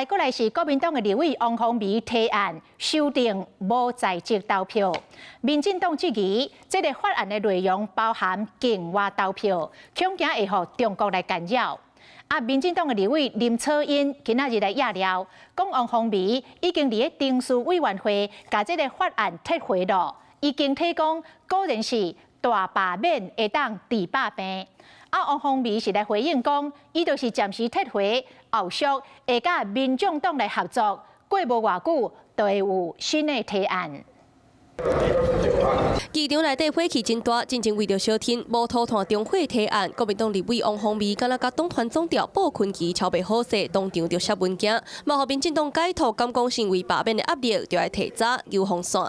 过来是国民党的立委王宏维提案修订无在籍投票。民进党质疑，这个法案的内容包含境外投票，恐惊会互中国来干扰。民进党的立委林楚茵今仔日来压料，讲王宏维已经伫定数委员会把这个法案撤回了，已经提供个人是大罢免会当治百病。王宏维是来回应讲，伊就是暂时撤回，后续会甲民众党来合作，过无偌久就会有新的提案。议场内底火气真大，真正为着小天无讨团中会提案，国民党立委王宏维敢若甲党团总调鲍坤奇超袂好势，当场就写文件，嘛互民进党解脱，敢讲成为罢免的压力，就要提早游风线。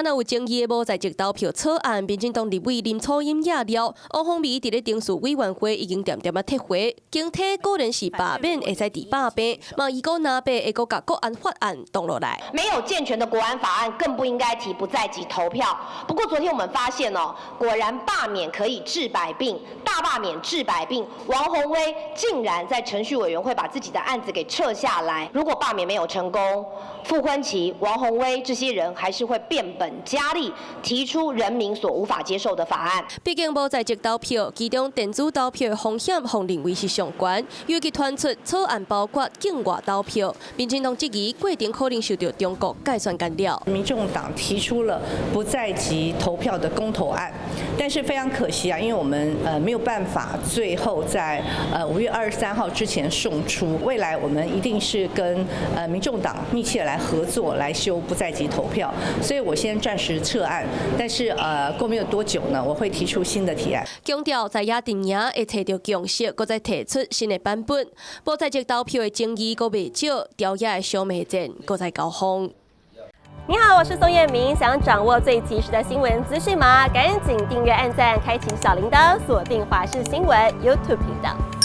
若有争议的无在籍投票草案，民进党立委林楚茵压料，王宏维伫咧定数委员会已经点点撤回，经体个人是罢免会使治百病，嘛伊讲拿白会甲国安法案动落来。没有健全的国安法案，更不应该提不在籍投票。不过昨天我们发现果然罢免可以治百病，大罢免治百病。王宏威竟然在程序委员会把自己的案子给撤下来。如果罢免没有成功，傅昆萁、王宏威这些人还是会变本加厉，提出人民所无法接受的法案。毕竟无在籍投票，其中电子投票的风险，互认为是上悬。尤其传出草案包括境外投票，民进党质疑过程可能受到中国介算干扰。民众党提出了不在籍投票的公投案，但是非常可惜因为我们没有办法最后在5月23号之前送出。未来我们一定是跟民众党密切来合作，来修不在籍投票。所以我先暂时撤案，但是过没有多久呢，我会提出新的提案。强调在野阵营会找到共识，搁再提出新的版本。无在籍投票的争议搁未少，朝野的小美战搁在高峰。你好，我是宋彦明。想掌握最及时的新闻资讯吗？赶紧订阅、按赞、开启小铃铛，锁定华视新闻 YouTube 频道。